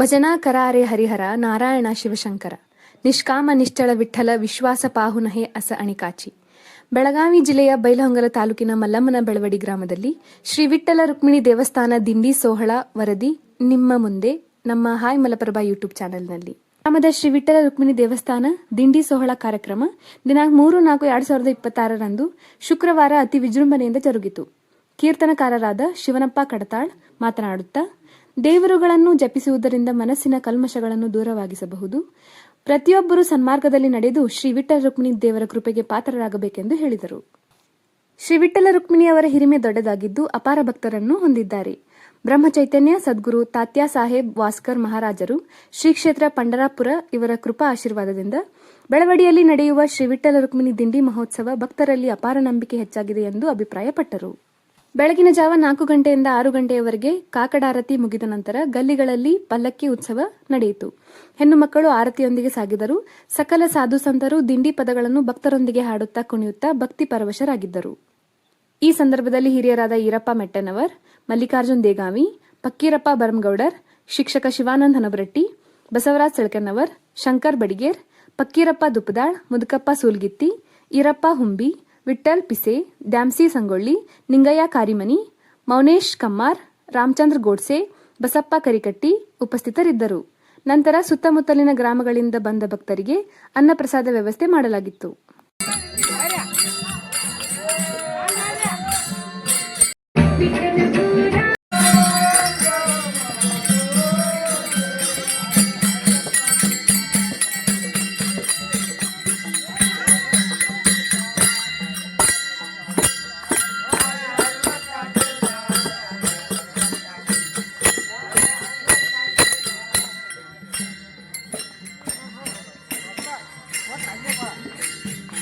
ಭಜನಾ ಕರಾರೆ ಹರಿಹರ ನಾರಾಯಣ ಶಿವಶಂಕರ ನಿಷ್ಕಾಮ ನಿಶ್ಚಳ ವಿಠ್ಠಲ ವಿಶ್ವಾಸ ಪಾಹುನಹೆ ಅಸ ಅಣಿಕಾಚಿ. ಬೆಳಗಾವಿ ಜಿಲ್ಲೆಯ ಬೈಲಹೊಂಗಲ ತಾಲೂಕಿನ ಮಲ್ಲಮ್ಮನ ಬೆಳವಡಿ ಗ್ರಾಮದಲ್ಲಿ ಶ್ರೀ ವಿಠ್ಠಲ ರುಕ್ಮಿಣಿ ದೇವಸ್ಥಾನ ದಿಂಡಿ ಸೋಹಳ ವರದಿ ನಿಮ್ಮ ಮುಂದೆ ನಮ್ಮ ಹಾಯ್ ಮಲಪ್ರಭಾ ಯೂಟ್ಯೂಬ್ ಚಾನೆಲ್ನಲ್ಲಿ. ಗ್ರಾಮದ ಶ್ರೀ ವಿಠ್ಠಲ ರುಕ್ಮಿಣಿ ದೇವಸ್ಥಾನ ದಿಂಡಿ ಸೋಹಳ ಕಾರ್ಯಕ್ರಮ ದಿನಾಂಕ 3-4-2026 ಶುಕ್ರವಾರ ಅತಿ ವಿಜೃಂಭಣೆಯಿಂದ ಜರುಗಿತು. ಕೀರ್ತನಕಾರರಾದ ಶಿವನಪ್ಪ ಕಡತಾಳ್ ಮಾತನಾಡುತ್ತಾ, ದೇವರುಗಳನ್ನು ಜಪಿಸುವುದರಿಂದ ಮನಸ್ಸಿನ ಕಲ್ಮಶಗಳನ್ನು ದೂರವಾಗಿಸಬಹುದು. ಪ್ರತಿಯೊಬ್ಬರೂ ಸನ್ಮಾರ್ಗದಲ್ಲಿ ನಡೆದು ಶ್ರೀ ವಿಠ್ಠಲ ರುಕ್ಮಿಣಿ ದೇವರ ಕೃಪೆಗೆ ಪಾತ್ರರಾಗಬೇಕೆಂದು ಹೇಳಿದರು. ಶ್ರೀ ವಿಠ್ಠಲ ರುಕ್ಮಿಣಿಯವರ ಹಿರಿಮೆ ದೊಡ್ಡದಾಗಿದ್ದು ಅಪಾರ ಭಕ್ತರನ್ನು ಹೊಂದಿದ್ದಾರೆ. ಬ್ರಹ್ಮಚೈತನ್ಯ ಸದ್ಗುರು ತಾತ್ಯಾ ಸಾಹೇಬ್ ವಾಸ್ಕರ್ ಮಹಾರಾಜರು ಶ್ರೀ ಕ್ಷೇತ್ರ ಪಂಡರಾಪುರ ಇವರ ಕೃಪಾ ಆಶೀರ್ವಾದದಿಂದ ಬೆಳವಡಿಯಲ್ಲಿ ನಡೆಯುವ ಶ್ರೀ ವಿಠ್ಠಲ ರುಕ್ಮಿಣಿ ದಿಂಡಿ ಮಹೋತ್ಸವ ಭಕ್ತರಲ್ಲಿ ಅಪಾರ ನಂಬಿಕೆ ಹೆಚ್ಚಾಗಿದೆ ಎಂದು ಅಭಿಪ್ರಾಯಪಟ್ಟರು. ಬೆಳಗಿನ ಜಾವ 4 ಗಂಟೆಯಿಂದ 6 ಗಂಟೆಯವರೆಗೆ ಕಾಕಡಾರತಿ ಮುಗಿದ ನಂತರ ಗಲ್ಲಿಗಳಲ್ಲಿ ಪಲ್ಲಕ್ಕಿ ಉತ್ಸವ ನಡೆಯಿತು. ಹೆಣ್ಣು ಮಕ್ಕಳು ಆರತಿಯೊಂದಿಗೆ ಸಾಗಿದರು. ಸಕಲ ಸಾಧು ಸಂತರು ದಿಂಡಿ ಪದಗಳನ್ನು ಭಕ್ತರೊಂದಿಗೆ ಹಾಡುತ್ತಾ ಕುಣಿಯುತ್ತಾ ಭಕ್ತಿ ಪರವಶರಾಗಿದ್ದರು. ಈ ಸಂದರ್ಭದಲ್ಲಿ ಹಿರಿಯರಾದ ಈರಪ್ಪ ಮೆಟ್ಟನವರ್, ಮಲ್ಲಿಕಾರ್ಜುನ್ ದೇಗಾವಿ, ಪಕ್ಕೀರಪ್ಪ ಬರಂಗೌಡರ್, ಶಿಕ್ಷಕ ಶಿವಾನಂದ ಹನಬರಟ್ಟಿ, ಬಸವರಾಜ್ ಸೆಳಕನ್ನವರ್, ಶಂಕರ್ ಬಡಿಗೇರ್, ಪಕ್ಕೀರಪ್ಪ ದುಪ್ಪದಾಳ್, ಮುದುಕಪ್ಪ ಸೂಲ್ಗಿತ್ತಿ, ಈರಪ್ಪ ಹುಂಬಿ, ವಿಠ್ಠಲ್ ಪಿಸೆ, ದ್ಯಾಮ್ಸಿ ಸಂಗೊಳ್ಳಿ, ನಿಂಗಯ್ಯ ಕಾರಿಮನಿ, ಮೌನೇಶ್ ಕಮ್ಮಾರ್, ರಾಮಚಂದ್ರ ಗೋಡ್ಸೆ, ಬಸಪ್ಪ ಕರಿಕಟ್ಟಿ ಉಪಸ್ಥಿತರಿದ್ದರು. ನಂತರ ಸುತ್ತಮುತ್ತಲಿನ ಗ್ರಾಮಗಳಿಂದ ಬಂದ ಭಕ್ತರಿಗೆ ಅನ್ನಪ್ರಸಾದ ವ್ಯವಸ್ಥೆ ಮಾಡಲಾಗಿತ್ತು.